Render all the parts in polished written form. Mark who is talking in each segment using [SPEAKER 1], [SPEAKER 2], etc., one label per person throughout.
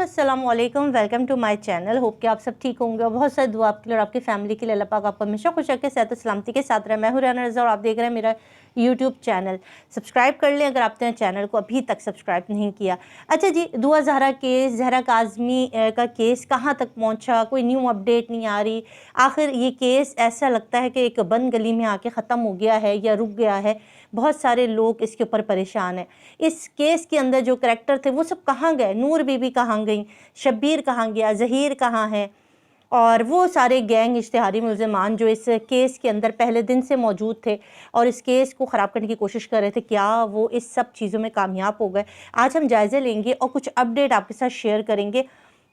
[SPEAKER 1] अस्सलाम वालेकुम, welcome to my channel. Hope कि आप सब ठीक होंगे और बहुत सारी दुआ आपके लिए और आपकी फैमिली के लिए। अल्लाह पाक आपको हमेशा खुश रखे, सेहत सलामती के साथ रहे। मैं हूं राना रज़ा और आप देख रहे हैं मेरा यूट्यूब चैनल। सब्सक्राइब कर लें अगर आपने चैनल को अभी तक सब्सक्राइब नहीं किया। अच्छा जी, दुआ ज़हरा केस, ज़हरा काज़मी का केस कहाँ तक पहुँचा, कोई न्यू अपडेट नहीं आ रही। आखिर ये केस ऐसा लगता है कि एक बंद गली में आके ख़त्म हो गया है या रुक गया है। बहुत सारे लोग इसके ऊपर परेशान हैं। इस केस के अंदर जो करैक्टर थे वो सब कहाँ गए? नूर बीबी कहाँ गई? शब्बीर कहाँ गया? ज़हीर कहाँ है? और वो सारे गैंग इश्तिहारी मुल्ज़िमान जो इस केस के अंदर पहले दिन से मौजूद थे और इस केस को ख़राब करने की कोशिश कर रहे थे, क्या वो इस सब चीज़ों में कामयाब हो गए? आज हम जायज़े लेंगे और कुछ अपडेट आपके साथ शेयर करेंगे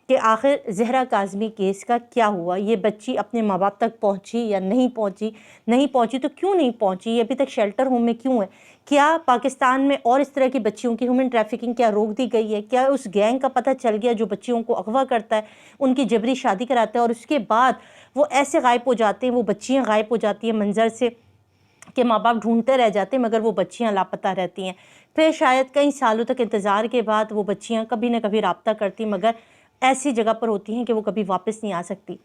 [SPEAKER 1] कि आखिर ज़हरा काज़मी केस का क्या हुआ। ये बच्ची अपने माँ बाप तक पहुँची या नहीं पहुँची? नहीं पहुँची तो क्यों नहीं पहुँची? ये अभी तक शेल्टर होम में क्यों है? क्या पाकिस्तान में और इस तरह की बच्चियों की ह्यूमन ट्रैफिकिंग क्या रोक दी गई है? क्या उस गैंग का पता चल गया जो बच्चियों को अगवा करता है, उनकी जबरी शादी कराता है और उसके बाद वो ऐसे गायब हो जाते हैं, वो बच्चियाँ गायब हो जाती हैं मंजर से कि माँ बाप ढूंढते रह जाते हैं मगर वो बच्चियाँ लापता रहती हैं। फिर शायद कई सालों तक इंतज़ार के बाद वो बच्चियाँ कभी ना कभी राब्ता करती मगर ऐसी जगह पर होती हैं कि वो कभी वापस नहीं आ सकती।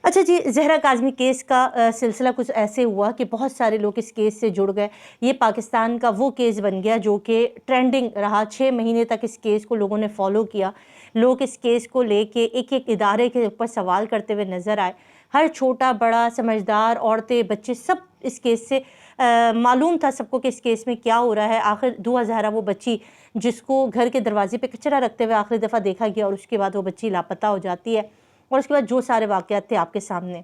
[SPEAKER 1] अच्छा जी, ज़हरा काज़मी केस का सिलसिला कुछ ऐसे हुआ कि बहुत सारे लोग इस केस से जुड़ गए। ये पाकिस्तान का वो केस बन गया जो कि ट्रेंडिंग रहा। 6 महीने तक इस केस को लोगों ने फॉलो किया। लोग इस केस को लेके एक-एक इदारे के ऊपर सवाल करते हुए नज़र आए। हर छोटा बड़ा समझदार, औरतें, बच्चे सब इस केस से मालूम था सबको कि इस केस में क्या हो रहा है। आखिर दुआ ज़हरा वो बच्ची जिसको घर के दरवाजे पे कचरा रखते हुए आखिरी दफ़ा देखा गया और उसके बाद वो बच्ची लापता हो जाती है और उसके बाद जो सारे वाक़यात थे आपके सामने।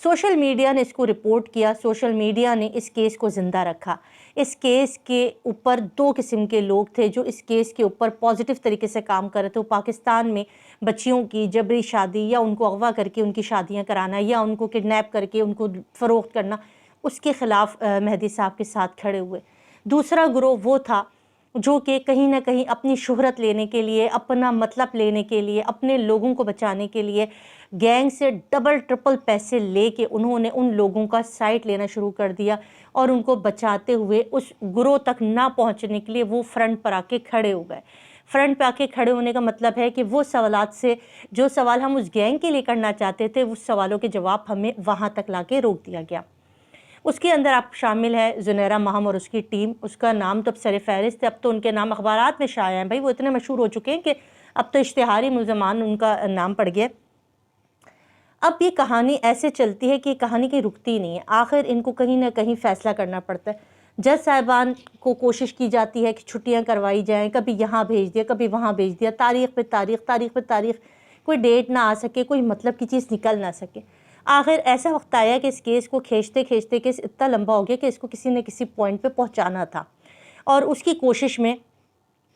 [SPEAKER 1] सोशल मीडिया ने इसको रिपोर्ट किया, सोशल मीडिया ने इस केस को ज़िंदा रखा। इस केस के ऊपर 2 किस्म के लोग थे जो इस केस के ऊपर पॉजिटिव तरीके से काम कर रहे थे। वो पाकिस्तान में बच्चियों की जबरी शादी या उनको अगवा करके उनकी शादियां कराना या उनको किडनैप करके उनको फ़रोख्त करना, उसके ख़िलाफ़ मेहदी साहब के साथ खड़े हुए। दूसरा गिरोह वो था जो कि कहीं न कहीं अपनी शोहरत लेने के लिए, अपना मतलब लेने के लिए, अपने लोगों को बचाने के लिए गैंग से डबल ट्रिपल पैसे लेके उन्होंने उन लोगों का साइड लेना शुरू कर दिया और उनको बचाते हुए उस गिरोह तक ना पहुंचने के लिए वो फ्रंट पर आके खड़े हो गए। फ्रंट पे आके खड़े होने का मतलब है कि वो सवालात से जो सवाल हम उस गैंग के लिए करना चाहते थे, उस सवालों के जवाब हमें वहाँ तक लाके रोक दिया गया। उसके अंदर आप शामिल है ज़ुनैरा महम और उसकी टीम। उसका नाम तो अब सर फ़हरिस्त है, अब तो उनके नाम अखबारात में शाया हैं। भाई वो इतने मशहूर हो चुके हैं कि अब तो इश्तिहारी मुल्ज़मान उनका नाम पड़ गया। अब ये कहानी ऐसे चलती है कि कहानी की रुकती नहीं है। आखिर इनको कहीं ना कहीं फ़ैसला करना पड़ता है। जज साहिबान को कोशिश की जाती है कि छुट्टियां करवाई जाएं, कभी यहाँ भेज दिया, कभी वहाँ भेज दिया, तारीख़ पे तारीख़, तारीख़ पे तारीख़, कोई डेट ना आ सके, कोई मतलब की चीज़ निकल ना सके। आखिर ऐसा वक्त आया कि इस केस को खींचते खींचते केस इतना लंबा हो गया कि इसको किसी न किसी पॉइंट पे पहुंचाना था और उसकी कोशिश में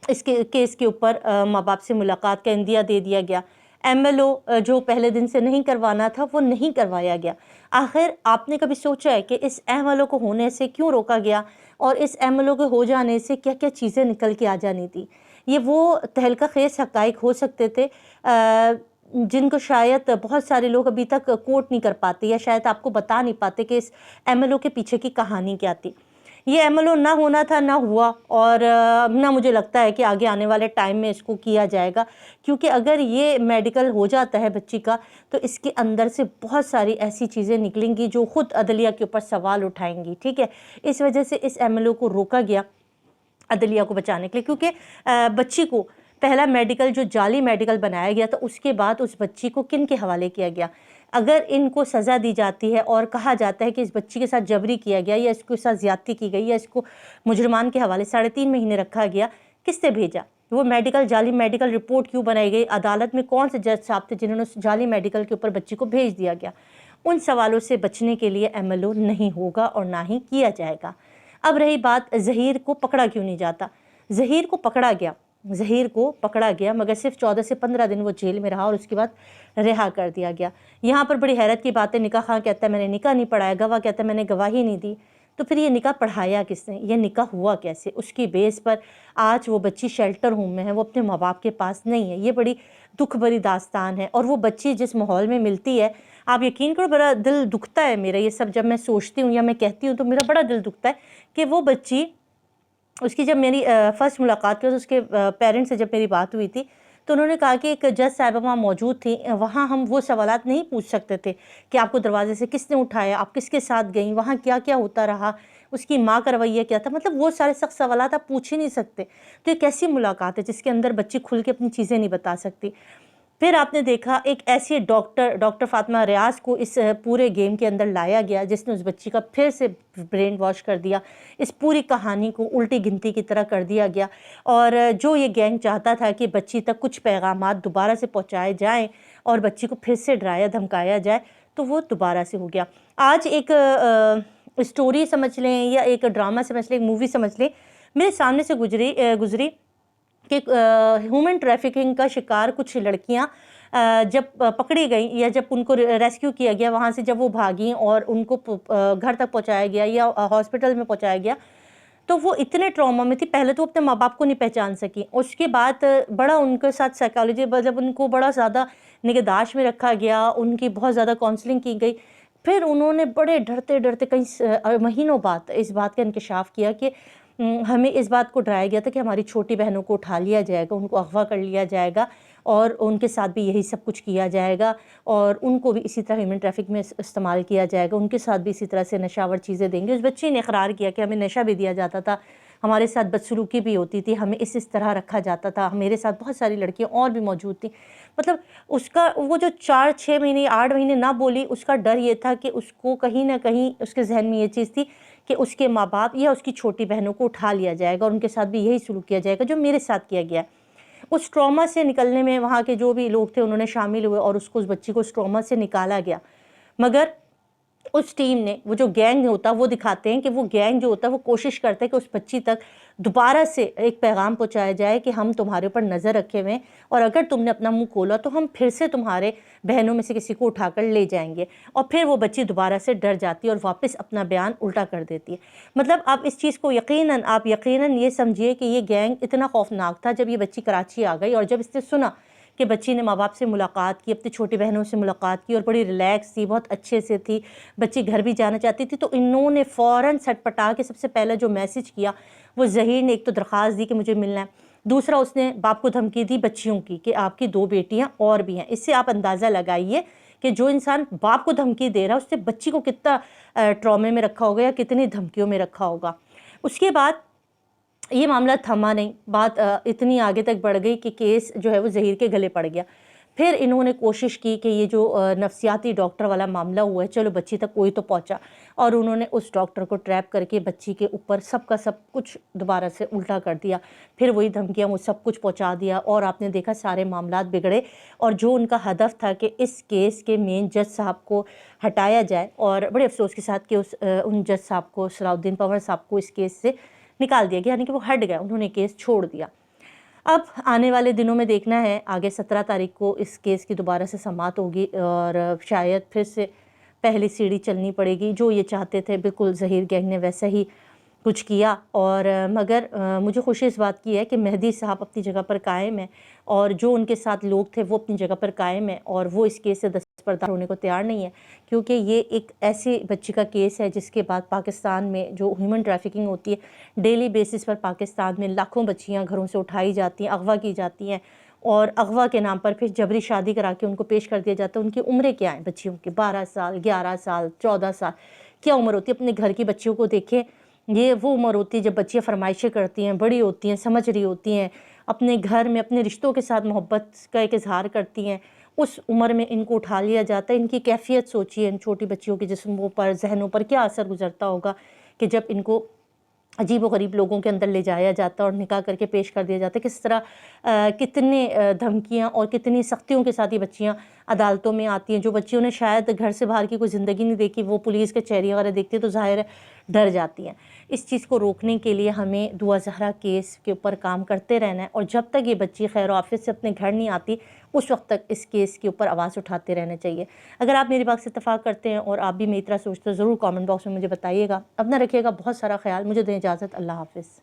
[SPEAKER 1] इसके केस के ऊपर माँ बाप से मुलाकात का इंदिया दे दिया गया। MLO जो पहले दिन से नहीं करवाना था वो नहीं करवाया गया। आखिर आपने कभी सोचा है कि इस MLO को होने से क्यों रोका गया और इस MLO के हो जाने से क्या क्या चीज़ें निकल के आ जानी थी? ये वो तहलका खेज़ हक़ाइक़ हो सकते थे जिनको शायद बहुत सारे लोग अभी तक कोट नहीं कर पाते या शायद आपको बता नहीं पाते कि इस MLO के पीछे की कहानी क्या थी। ये MLO ना होना था, ना हुआ और ना मुझे लगता है कि आगे आने वाले टाइम में इसको किया जाएगा, क्योंकि अगर ये मेडिकल हो जाता है बच्ची का तो इसके अंदर से बहुत सारी ऐसी चीज़ें निकलेंगी जो ख़ुद अदलिया के ऊपर सवाल उठाएंगी। ठीक है, इस वजह से इस MLO को रोका गया अदलिया को बचाने के लिए, क्योंकि बच्ची को पहला मेडिकल जो जाली मेडिकल बनाया गया था उसके बाद उस बच्ची को किन के हवाले किया गया। अगर इनको सज़ा दी जाती है और कहा जाता है कि इस बच्ची के साथ जबरी किया गया या इसके साथ ज़्यादती की गई या इसको मुजरमान के हवाले 3.5 महीने रखा गया, किससे भेजा? वो मेडिकल जाली मेडिकल रिपोर्ट क्यों बनाई गई? अदालत में कौन से जज साहब थे जिन्होंने उस जाली मेडिकल के ऊपर बच्ची को भेज दिया गया? उन सवालों से बचने के लिए MLO नहीं होगा और ना ही किया जाएगा। अब रही बात ज़हीर को पकड़ा क्यों नहीं जाता? ज़हीर को पकड़ा गया, ज़हीर को पकड़ा गया मगर सिर्फ 14 से 15 दिन वो जेल में रहा और उसके बाद रिहा कर दिया गया। यहाँ पर बड़ी हैरत की बात है, निकाह खां कहता है मैंने निकाह नहीं पढ़ाया, गवाह कहता है मैंने गवाही नहीं दी। तो फिर ये निकाह पढ़ाया किसने? ये निकाह हुआ कैसे? उसकी बेस पर आज वो बच्ची शेल्टर होम में है, वो अपने माँ बाप के पास नहीं है। ये बड़ी दुख भरी दास्तान है और वो बच्ची जिस माहौल में मिलती है, आप यकीन करो बड़ा दिल दुखता है मेरा। ये सब जब मैं सोचती हूँ या मैं कहती हूँ तो मेरा बड़ा दिल दुखता है कि वो बच्ची, उसकी जब मेरी फ़र्स्ट मुलाकात की उसके पेरेंट्स से जब मेरी बात हुई थी تو انہوں نے کہا کہ ایک جج صاحبہ وہاں موجود تھی، وہاں ہم وہ سوالات نہیں پوچھ سکتے تھے کہ آپ کو دروازے سے کس نے اٹھایا، آپ کس کے ساتھ گئیں، وہاں کیا کیا ہوتا رہا، اس کی ماں کا رویہ کیا تھا، مطلب وہ سارے سخت سوالات آپ پوچھ ہی نہیں سکتے۔ تو ایک ایسی ملاقات ہے جس کے اندر بچی کھل کے اپنی چیزیں نہیں بتا سکتی۔ پھر آپ نے دیکھا ایک ایسی ڈاکٹر فاطمہ ریاض کو اس پورے گیم کے اندر لایا گیا جس نے اس بچی کا پھر سے برین واش کر دیا، اس پوری کہانی کو الٹی گنتی کی طرح کر دیا گیا، اور جو یہ گینگ چاہتا تھا کہ بچی تک کچھ پیغامات دوبارہ سے پہنچائے جائیں اور بچی کو پھر سے ڈرایا دھمکایا جائے، تو وہ دوبارہ سے ہو گیا۔ آج ایک اسٹوری سمجھ لیں یا ایک ڈرامہ سمجھ لیں، ایک مووی سمجھ لیں، میرے سامنے سے گزری کہ ہیومن ٹریفکنگ کا شکار کچھ لڑکیاں جب پکڑی گئیں یا جب ان کو ریسکیو کیا گیا وہاں سے، جب وہ بھاگیں اور ان کو گھر تک پہنچایا گیا یا ہاسپٹل میں پہنچایا گیا، تو وہ اتنے ٹراما میں تھی، پہلے تو اپنے ماں باپ کو نہیں پہچان سکی، اس کے بعد بڑا ان کے ساتھ سائیکالوجی، جب ان کو بڑا زیادہ نگہداشت میں رکھا گیا، ان کی بہت زیادہ کاؤنسلنگ کی گئی، پھر انہوں نے بڑے ڈرتے ڈرتے کئی مہینوں بعد اس بات کا انکشاف کیا کہ ہمیں اس بات کو ڈرایا گیا تھا کہ ہماری چھوٹی بہنوں کو اٹھا لیا جائے گا، ان کو اغوا کر لیا جائے گا اور ان کے ساتھ بھی یہی سب کچھ کیا جائے گا، اور ان کو بھی اسی طرح ہیومن ٹریفک میں استعمال کیا جائے گا، ان کے ساتھ بھی اسی طرح سے نشاور چیزیں دیں گے۔ اس بچی نے اقرار کیا کہ ہمیں نشہ بھی دیا جاتا تھا، ہمارے ساتھ بدسلوکی بھی ہوتی تھی، ہمیں اس طرح رکھا جاتا تھا، میرے ساتھ بہت ساری لڑکیاں اور بھی موجود تھیں۔ مطلب اس کا وہ جو 4-6 مہینے 8 مہینے نہ بولی، اس کا ڈر یہ تھا کہ اس کو کہیں نہ کہیں اس کے ذہن میں یہ چیز تھی کہ اس کے ماں باپ یا اس کی چھوٹی بہنوں کو اٹھا لیا جائے گا اور ان کے ساتھ بھی یہی سلوک کیا جائے گا جو میرے ساتھ کیا گیا ہے۔ اس ٹراما سے نکلنے میں وہاں کے جو بھی لوگ تھے انہوں نے شامل ہوئے اور اس بچی کو اس ٹراما سے نکالا گیا، مگر اس ٹیم نے وہ جو گینگ ہوتا وہ دکھاتے ہیں کہ وہ گینگ جو ہوتا ہے وہ کوشش کرتا ہے کہ اس بچی تک دوبارہ سے ایک پیغام پہنچایا جائے کہ ہم تمہارے اوپر نظر رکھے ہوئے ہیں، اور اگر تم نے اپنا منہ کھولا تو ہم پھر سے تمہارے بہنوں میں سے کسی کو اٹھا کر لے جائیں گے، اور پھر وہ بچی دوبارہ سے ڈر جاتی ہے اور واپس اپنا بیان الٹا کر دیتی ہے۔ مطلب آپ اس چیز کو یقیناً یہ سمجھیے کہ یہ گینگ اتنا خوفناک تھا جب یہ بچی کراچی آ گئی اور جب اس نے سنا کہ بچی نے ماں باپ سے ملاقات کی، اپنی چھوٹی بہنوں سے ملاقات کی اور بڑی ریلیکس تھی، بہت اچھے سے تھی، بچی گھر بھی جانا چاہتی تھی، تو انہوں نے فوراً سٹ پٹا کے سب سے پہلا جو میسج کیا وہ ظہیر نے ایک تو درخواست دی کہ مجھے ملنا ہے، دوسرا اس نے باپ کو دھمکی دی بچیوں کی کہ آپ کی 2 بیٹیاں اور بھی ہیں۔ اس سے آپ اندازہ لگائیے کہ جو انسان باپ کو دھمکی دے رہا ہے اس سے بچی کو کتنا ٹرامے میں رکھا ہوگا یا کتنی دھمکیوں میں رکھا ہوگا۔ اس کے بعد یہ معاملہ تھما نہیں، بات اتنی آگے تک بڑھ گئی کہ کیس جو ہے وہ ظہیر کے گلے پڑ گیا۔ پھر انہوں نے کوشش کی کہ یہ جو نفسیاتی ڈاکٹر والا معاملہ ہوا ہے، چلو بچی تک کوئی تو پہنچا، اور انہوں نے اس ڈاکٹر کو ٹریپ کر کے بچی کے اوپر سب کا سب کچھ دوبارہ سے الٹا کر دیا، پھر وہی دھمکیاں وہ سب کچھ پہنچا دیا، اور آپ نے دیکھا سارے معاملات بگڑے، اور جو ان کا ہدف تھا کہ اس کیس کے مین جج صاحب کو ہٹایا جائے، اور بڑے افسوس کے ساتھ کہ ان جج صاحب کو صلاح الدین پنور صاحب کو اس کیس سے نکال دیا گیا، یعنی کہ وہ ہٹ گئے، انہوں نے کیس چھوڑ دیا۔ اب آنے والے دنوں میں دیکھنا ہے، آگے 17 تاریخ کو اس کیس کی دوبارہ سے سماعت ہوگی، اور شاید پھر سے پہلی سیڑھی چلنی پڑے گی۔ جو یہ چاہتے تھے بالکل ظہیر گینگ نے ویسا ہی کچھ کیا، اور مگر مجھے خوشی اس بات کی ہے کہ مہدی صاحب اپنی جگہ پر قائم ہیں، اور جو ان کے ساتھ لوگ تھے وہ اپنی جگہ پر قائم ہیں، اور وہ اس کیس سے دستبردار ہونے کو تیار نہیں ہے، کیونکہ یہ ایک ایسی بچی کا کیس ہے جس کے بعد پاکستان میں جو ہیومن ٹریفکنگ ہوتی ہے، ڈیلی بیسس پر پاکستان میں لاکھوں بچیاں گھروں سے اٹھائی جاتی ہیں، اغوا کی جاتی ہیں، اور اغوا کے نام پر پھر جبری شادی کرا کے ان کو پیش کر دیا جاتا ہے۔ ان کی عمریں کیا ہیں بچیوں کی؟ 12 سال، 11 سال، 14 سال کیا عمر ہوتی ہے؟ اپنے گھر کی بچیوں کو دیکھیں، یہ وہ عمر ہوتی ہے جب بچیاں فرمائشیں کرتی ہیں، بڑی ہوتی ہیں، سمجھ رہی ہوتی ہیں، اپنے گھر میں اپنے رشتوں کے ساتھ محبت کا ایک اظہار کرتی ہیں، اس عمر میں ان کو اٹھا لیا جاتا ہے۔ ان کی کیفیت سوچیے، ان چھوٹی بچیوں کے جسموں پر، ذہنوں پر کیا اثر گزرتا ہوگا کہ جب ان کو عجیب و غریب لوگوں کے اندر لے جایا جاتا ہے اور نکاح کر کے پیش کر دیا جاتا ہے، کس طرح کتنے دھمکیاں اور کتنی سختیوں کے ساتھ یہ بچیاں عدالتوں میں آتی ہیں۔ جو بچیوں نے شاید گھر سے باہر کی کوئی زندگی نہیں دیکھی، وہ پولیس کچہری وغیرہ دیکھتی ہے تو ظاہر ہے ڈر جاتی ہیں۔ اس چیز کو روکنے کے لیے ہمیں دعا زہرا کیس کے اوپر کام کرتے رہنا ہے، اور جب تک یہ بچی خیر و عافیت سے اپنے گھر نہیں آتی اس وقت تک اس کیس کے اوپر آواز اٹھاتے رہنا چاہیے۔ اگر آپ میری بات سے اتفاق کرتے ہیں اور آپ بھی میری طرح سوچتے ہیں، ضرور کامنٹ باکس میں مجھے بتائیے گا۔ اپنا رکھیے گا بہت سارا خیال، مجھے دیں اجازت، اللہ حافظ۔